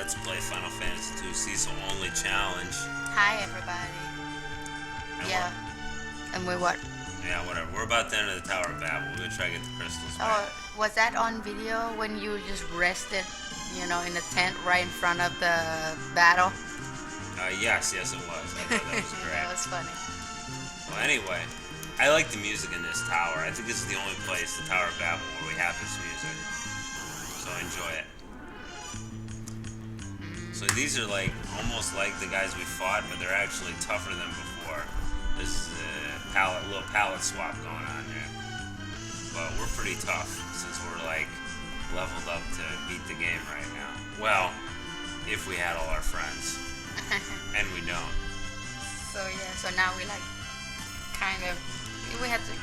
Let's play Final Fantasy 2 Cecil only challenge. Hi, everybody. And Yeah. And we what? Yeah, whatever. We're about to enter the Tower of Babel. We're gonna try to get the crystals back. Oh, was that on video when you just rested, in the tent right in front of the battle? Yes, it was. I thought that was great. That was funny. Well, anyway, I like the music in this tower. I think this is the only place, the Tower of Babel, where we have this music. So enjoy it. So these are like almost like the guys we fought, but they're actually tougher than before. This is a little palette swap going on here. But we're pretty tough since we're like leveled up to beat the game right now. Well, if we had all our friends. And we don't. So now we we have to.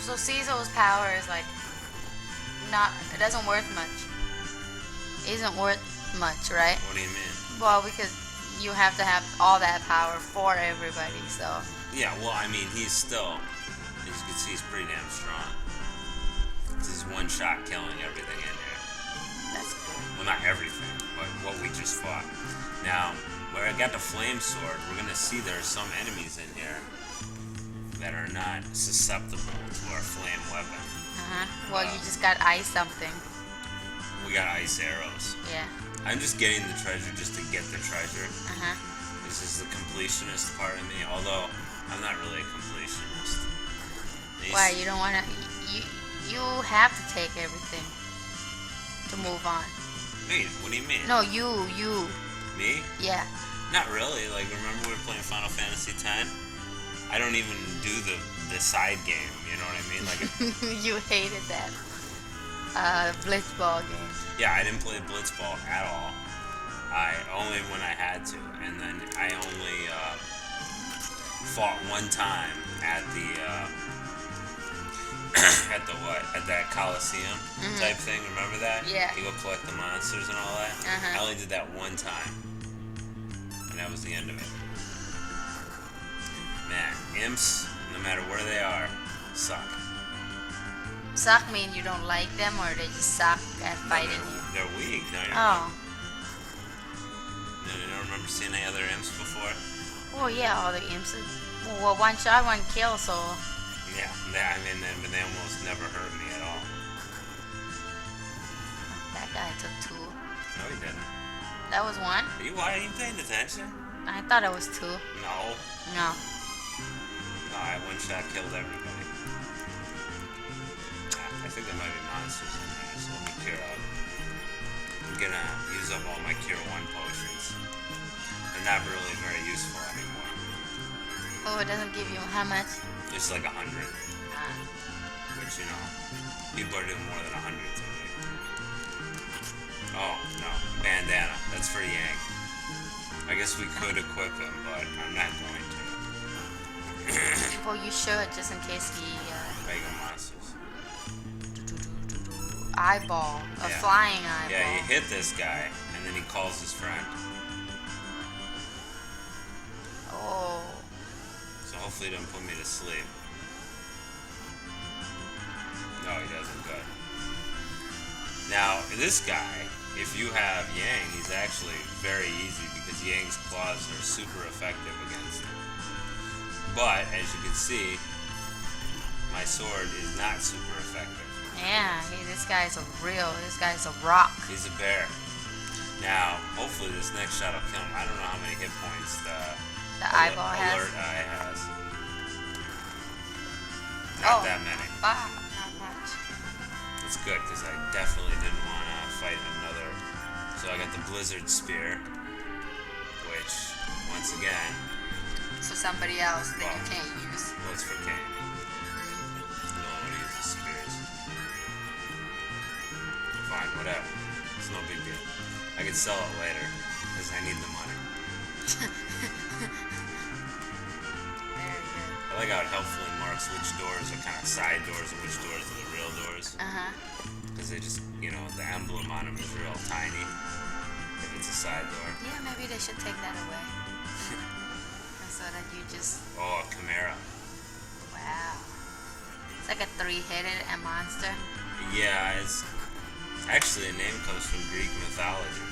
So Cecil's power is like it doesn't worth much. Isn't worth much, right? What do you mean? Well, because you have to have all that power for everybody, so. Yeah, well, I mean, he's still, as you can see, he's pretty damn strong. This is one shot killing everything in here. That's good. Well, not everything, but what we just fought. Now, where I got the flame sword, we're going to see there are some enemies in here that are not susceptible to our flame weapon. Well, you just got ice something. We got ice arrows. Yeah. I'm just getting the treasure just to get the treasure. This is the completionist part of me, although I'm not really a completionist. Why? You don't want to... You have to take everything to move on. Me? What do you mean? No, you. Me? Yeah. Not really. Like, remember we were playing Final Fantasy X? I don't even do the side game, you know what I mean? Like, You hated that Blitzball game. yeah, I didn't play Blitzball at all. I only when I had to, and then I only fought one time at the at that Coliseum type thing. Remember that? Yeah. You go collect the monsters and all that. I only did that one time, and that was the end of it. Man, imps, no matter where they are, suck. Suck mean you don't like them, or they just suck at fighting you? They're weak. No, you don't remember seeing any other imps before? Oh yeah, all the imps. Well, one shot, one kill, so. Yeah, but they almost never hurt me at all. That guy took two. No, he didn't. That was one? Why are you paying attention? I thought it was two. No. No. No, I one shot killed everybody. I think there might be monsters in there, so let me cure up. I'm gonna use up all my Cure 1 potions. They're not really very useful anymore. Oh, it doesn't give you how much? It's like 100. Which, people are doing more than 100 to me. Oh, no. Bandana. That's for Yang. I guess we could equip him, but I'm not going to. Well, you should, just in case he... Mega monsters. Eyeball. A flying eyeball. Yeah, you hit this guy, and then he calls his friend. Oh. So hopefully he doesn't put me to sleep. No, he doesn't. Good. Now, this guy, if you have Yang, he's actually very easy because Yang's claws are super effective against him. But, as you can see, my sword is not super effective. Yeah, this guy's a rock. He's a bear. Now, hopefully this next shot will kill him. I don't know how many hit points the eyeball has. Alert eye has. Not that many. Not much. That's good, because I definitely didn't want to fight another. So I got the Blizzard Spear, which, once again... So somebody else that you can't use. Well, it's for Kane. No one uses spears. Fine, whatever. It's no big deal. I can sell it later, because I need the money. Very good. I like how it helpfully marks which doors are kind of side doors and which doors are the real doors. Because they just, the emblem on them is real tiny if it's a side door. Yeah, maybe they should take that away. So that you just... Oh, a Chimera. Wow. It's like a three-headed monster. Yeah, it's Actually, the name comes from Greek mythology.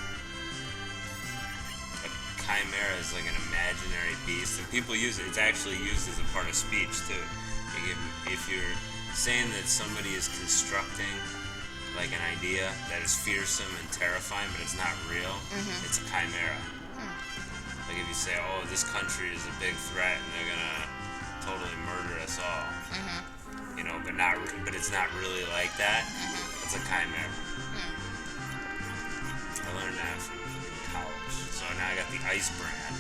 A chimera is like an imaginary beast, and people use it. It's actually used as a part of speech too. Like if you're saying that somebody is constructing like an idea that is fearsome and terrifying, but it's not real, it's a chimera. Like if you say, "Oh, this country is a big threat, and they're gonna totally murder us all," you know, but it's not really like that. It's a chimera. I learned that from college. So now I got the ice brand,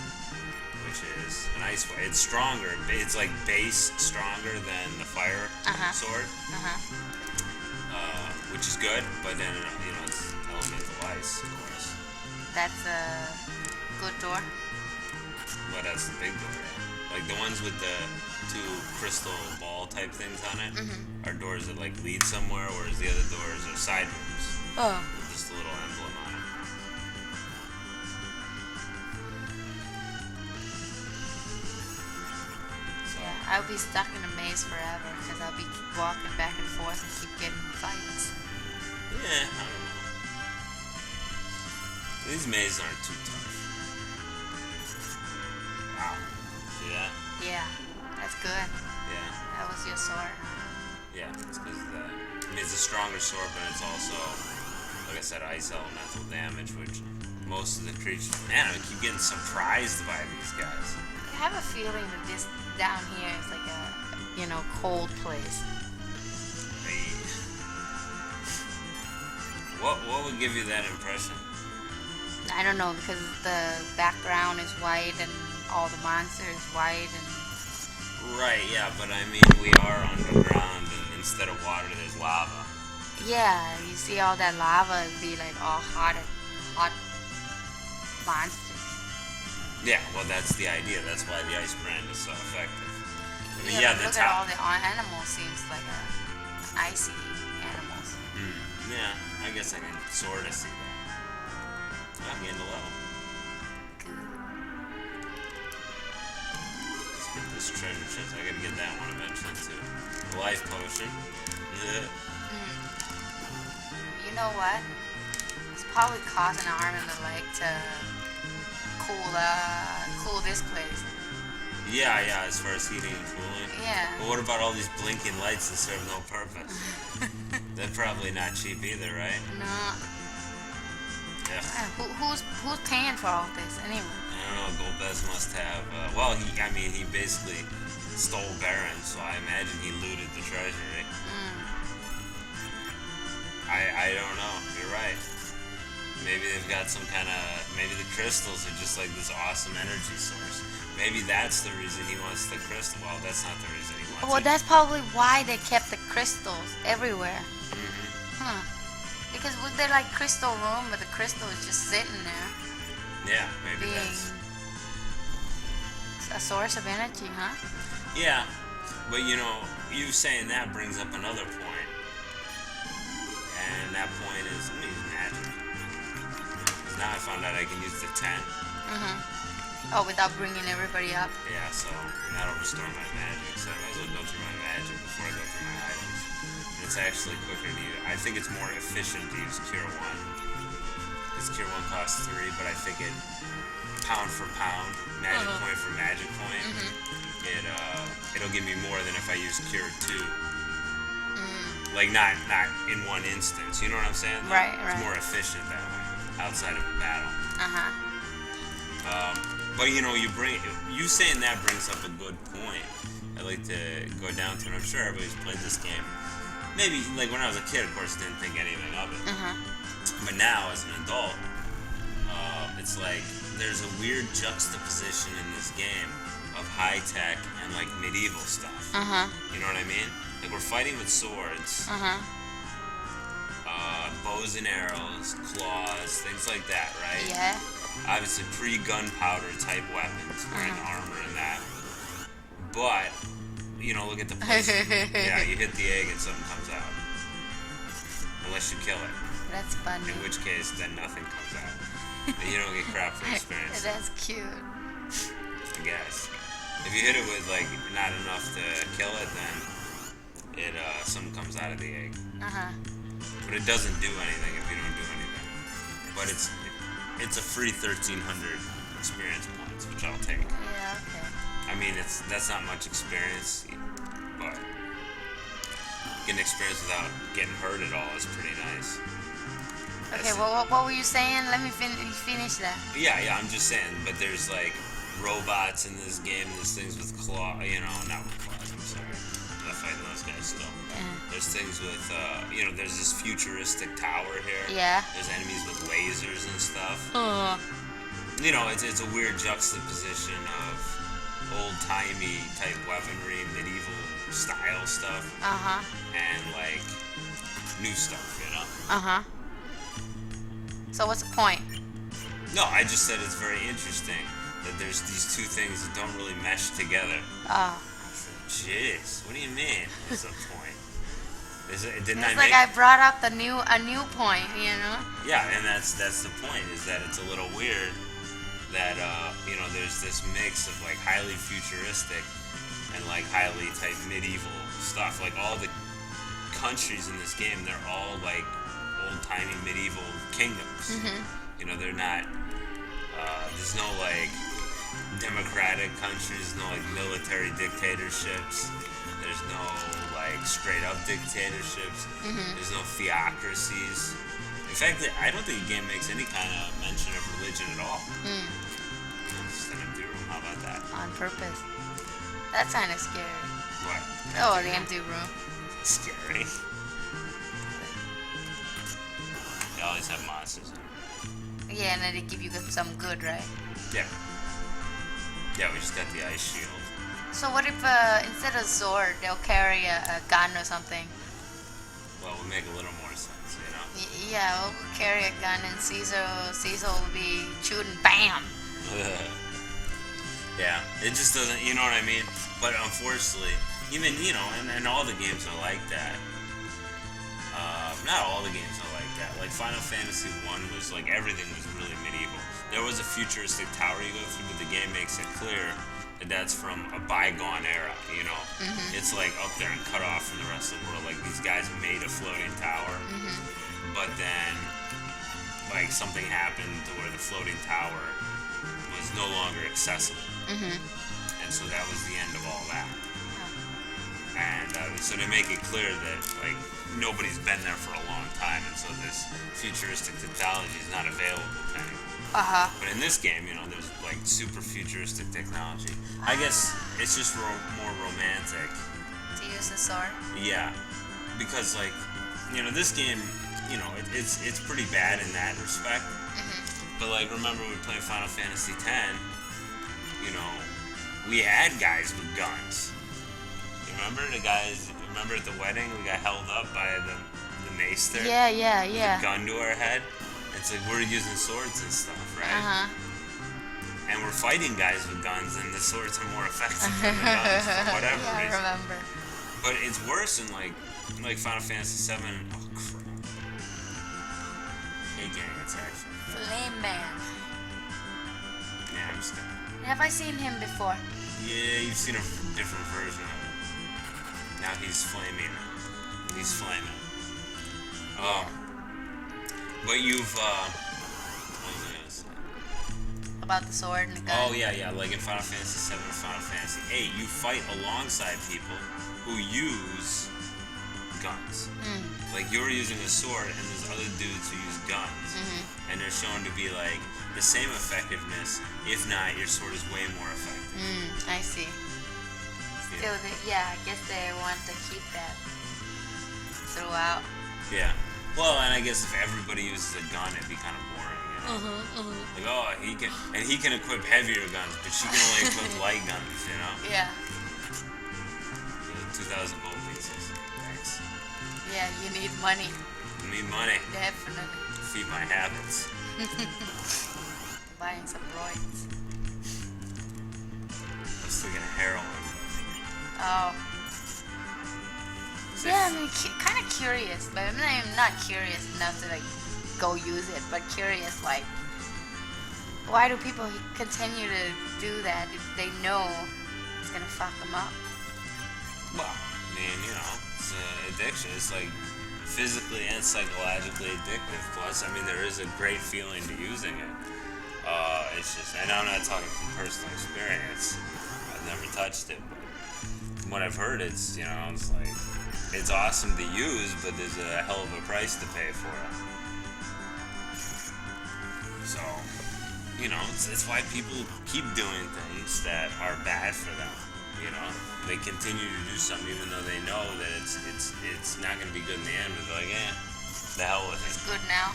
which is an ice. It's stronger. It's like base stronger than the fire sword, which is good. But then you know it's elemental ice, of course. That's a good door. But that's the big door. Yeah. Like the ones with the two crystal ball type things on it are doors that like lead somewhere, whereas the other doors are side rooms. Oh. With just a little emblem on it. Yeah, I'll be stuck in a maze forever because I'll be walking back and forth and keep getting fights. Yeah, I don't know. These mazes aren't too tough. Wow. See that? Yeah, that's good. Yeah. That was your sword. Yeah, it's because of that. I mean, it's a stronger sword, but it's also, like I said, ice elemental damage, which most of the creatures... Man, I keep getting surprised by these guys. I have a feeling that this down here is like a, you know, cold place. What would give you that impression? I don't know, because the background is white and all the monsters white and... Right, yeah, but I mean, we are underground, and instead of water, there's lava. Yeah, you see all that lava be like all hot monsters. Yeah, well, that's the idea. That's why the ice brand is so effective. I mean, Yeah, the but look at all the animals seems like icy animals. Yeah, I guess I can sort of see that. I'm getting the level. Let's get this treasure chest. I gotta get that one eventually too. A life potion. You know what? It's probably causing an arm and a leg to cool this place. Yeah, as far as heating and cooling. Yeah. But what about all these blinking lights that serve no purpose? They're probably not cheap either, right? No. Yeah. Who's paying for all this anyway? I don't know. Golbez must have. He basically stole Baron, so I imagine he looted the treasury. I don't know. You're right. Maybe they've got some kind of. Maybe the crystals are just like this awesome energy source. Maybe that's the reason he wants the crystal. Well, that's not the reason he wants it. Well, that's probably why they kept the crystals everywhere. Because they're like crystal room, but the crystal is just sitting there. Yeah, maybe being that's a source of energy, huh? Yeah, but you know, you saying that brings up another point, and that point is let me use magic. Because now I found out I can use the 10. Oh, without bringing everybody up. Yeah, so that'll restore my magic. So I might as well go through my magic before I go through my items. It's actually quicker to use. I think it's more efficient to use Cure 1. Because Cure 1 costs 3, but I think it, pound for pound, magic point for magic point, it'll give me more than if I use Cure 2. Like, not in one instance. You know what I'm saying? Right. It's more efficient that way, outside of a battle. But you know, you saying that brings up a good point. I like to go down to it. I'm sure everybody's played this game. Maybe, like when I was a kid, of course, didn't think anything of it. But now, as an adult, it's like there's a weird juxtaposition in this game of high tech and like medieval stuff. You know what I mean? Like we're fighting with swords, bows and arrows, claws, things like that, right? Yeah. Obviously pre-gunpowder type weapons, wearing armor and that. But, you know, look at the place. Yeah, you hit the egg and something comes out. Unless you kill it. That's funny. In which case, then nothing comes out. And you don't get crap for experience. That's cute. I guess. If you hit it with, like, not enough to kill it, then something comes out of the egg. But it doesn't do anything if but it's a free 1,300 experience points, which I'll take. Yeah, okay. I mean, that's not much experience, but getting experience without getting hurt at all is pretty nice. Okay, well, what were you saying? Let me finish that. Yeah, I'm just saying, but there's like robots in this game, there's things with claw, not with claws, I'm sorry. I'm not fighting those guys still. Yeah. There's things with, there's this futuristic tower here. Yeah. There's enemies with lasers and stuff. It's a weird juxtaposition of old-timey type weaponry, medieval style stuff. And like new stuff, So what's the point? No, I just said it's very interesting that there's these two things that don't really mesh together. Oh, I see. Jeez, what do you mean? What's the point? Didn't It's I like I brought up a new point, Yeah, and that's the point, is that it's a little weird that there's this mix of like highly futuristic and like highly type medieval stuff. Like all the countries in this game, they're all like old-timey medieval kingdoms. They're not. There's no like democratic countries, no like military dictatorships. There's no like straight up dictatorships. There's no theocracies. In fact, I don't think the game makes any kind of mention of religion at all. Just an empty room. How about that? On purpose. That's kind of scary. What? Oh, the empty room. Scary. They always have monsters in them. Yeah, and then they give you some good, right? Yeah. Yeah, we just got the ice shield. So what if instead of sword, they'll carry a gun or something? Well, it would make a little more sense, Yeah, we'll carry a gun and Cecil will be shooting, bam! Yeah, it just doesn't, you know what I mean? But unfortunately, even, and all the games are like that. Not all the games are like that. Like Final Fantasy 1 was like, everything was really medieval. There was a futuristic tower you go through, but the game makes it clear that that's from a bygone era, It's like up there and cut off from the rest of the world. Like these guys made a floating tower, but then like something happened to where the floating tower was no longer accessible. And so that was the end of all that. And so to make it clear that like nobody's been there for a long time, and so this futuristic technology is not available anymore. But in this game, there's like super futuristic technology. I guess it's just more romantic To use the sword? Yeah, because like this game, it's pretty bad in that respect. But like remember we played Final Fantasy X, we had guys with guns. Remember the guys? Remember at the wedding we got held up by the maester? Yeah. With a gun to our head. It's like we're using swords and stuff, right? And we're fighting guys with guns, and the swords are more effective than the guns for whatever reason. I remember. But it's worse in like Final Fantasy VII. Oh crap! Hey gang, it's actually Flame Man. Yeah, I'm just kidding. Have I seen him before? Yeah, you've seen a different version of it. Now he's flaming. He's flaming. Oh. But you've, what was I gonna say? About the sword and the gun? Oh, yeah. Like in Final Fantasy VII and Final Fantasy VIII, you fight alongside people who use guns. Like you're using a sword and there's other dudes who use guns. And they're shown to be like the same effectiveness, if not, your sword is way more effective. I see. Still, I guess they want to keep that throughout. Yeah. Well, and I guess if everybody uses a gun, it'd be kind of boring, Like, oh, he can equip heavier guns, but she can only equip light guns, Yeah. 2,000 gold pieces. Thanks. Yeah, you need money. I need money. Definitely. To feed my habits. Buying some roids. I'm still getting heroin. Oh. Yeah, I mean, kind of curious, but I'm not curious enough to like go use it, but curious like, why do people continue to do that if they know it's gonna fuck them up? Well, I mean, it's an addiction. It's like physically and psychologically addictive. Plus, I mean, there is a great feeling to using it. It's just, and I'm not talking from personal experience. I've never touched it, but from what I've heard, it's, you know, it's like, it's awesome to use, but there's a hell of a price to pay for it. So, you know, it's why people keep doing things that are bad for them. You know, they continue to do something even though they know that it's not going to be good in the end. But they're like, the hell with it. It's good now.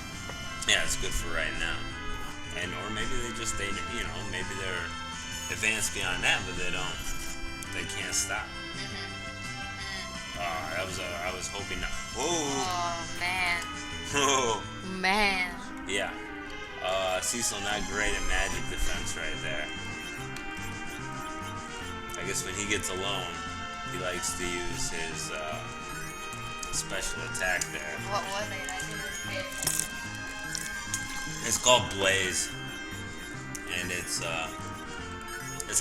Yeah, it's good for right now. And or maybe they you know, maybe they're advanced beyond that, but they can't stop. I was hoping not. Whoa. Oh man. Oh Man. yeah. Cecil not great at magic defense right there. I guess when he gets alone, he likes to use his special attack there. What was it? I didn't fit. It's called Blaze, and it's a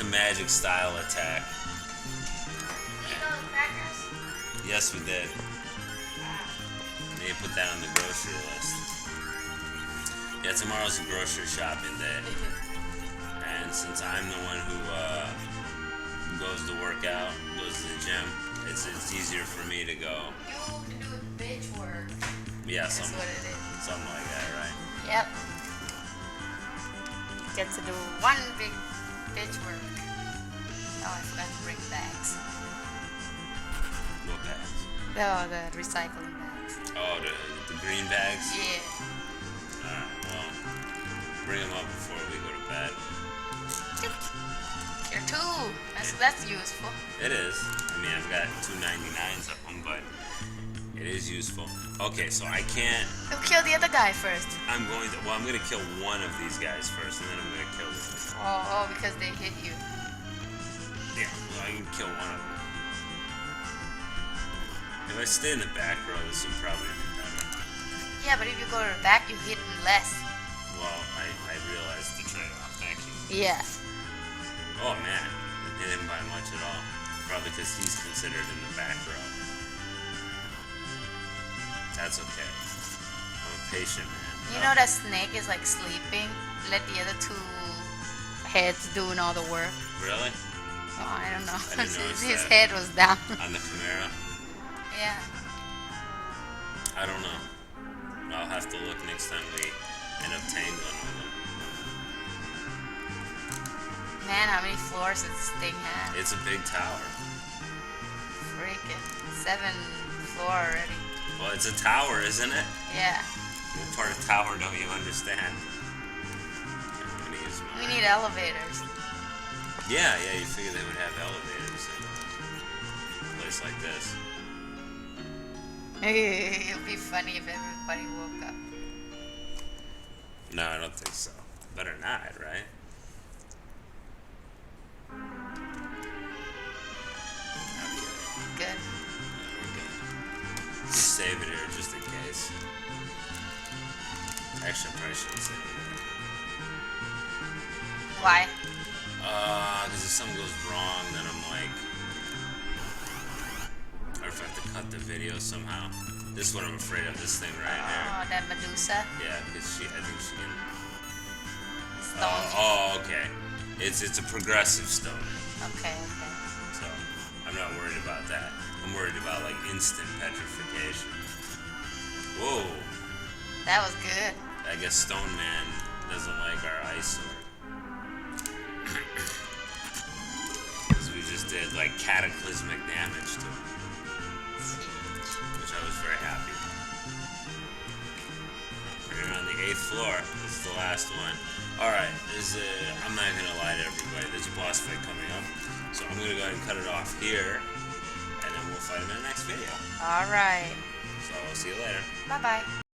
magic style attack. You know the crackers? Yes, we did. Need to put that on the grocery list. Yeah, tomorrow's a grocery shopping day, and since I'm the one who goes to work out, goes to the gym, it's easier for me to go. You can do bitch work. Yeah, That's what it is. something like that, right? Yep. Get to do one big bitch work. Oh, I forgot to bring bags. What bags? Oh, the recycling bags. Oh, the green bags? Yeah. Alright, well, bring them up before we go to bed. Here too. That's useful. It is. I mean, I've got 299s of them, but it is useful. Okay, so I can't. You'll kill the other guy first. I'm going to kill one of these guys first, and then I'm going to kill this. Oh, because they hit you. Yeah, well, I can kill one of them. If I stay in the back row, this would probably be better. Yeah, but if you go to the back, you hit him less. Well, I realized the trade-off. Thank you. Yeah. Oh man, I didn't buy much at all. Probably because he's considered in the back row. That's okay. I'm a patient man. You know that snake is like sleeping. Let the other two heads doing all the work. Really? Oh, I don't know. I didn't notice His that. head was down. On the Chimera? Yeah. I don't know. I'll have to look next time we end up tangling with him. Man, how many floors does this thing have? It's a big tower. Freaking 7th floor already. Well, it's a tower, isn't it? Yeah. What part of tower don't you understand? I'm gonna use We mine. need elevators. Yeah, you figure they would have elevators in a place like this. It'd be funny if everybody woke up. No, I don't think so. Better not, right? Good. We're good. Just save it here, just in case. Actually, I probably shouldn't save it here. Why? Because if something goes wrong, then I'm like... Or if I have to cut the video somehow. This is what I'm afraid of, this thing right here. Oh, that Medusa. Yeah, because I think she can... Stone. Okay. It's a progressive stone. Okay. So, I'm not worried about that. I'm worried about, like, instant petrification. Whoa. That was good. I guess Stone Man doesn't like our ice sword. Because we just did, like, cataclysmic damage to him. Which I was very happy about. We're on the 8th floor. This is the last one. Alright, I'm not going to lie to everybody. There's a boss fight coming up. So I'm going to go ahead and cut it off here. And then we'll fight him in the next video. All right. So, see you later. Bye-bye.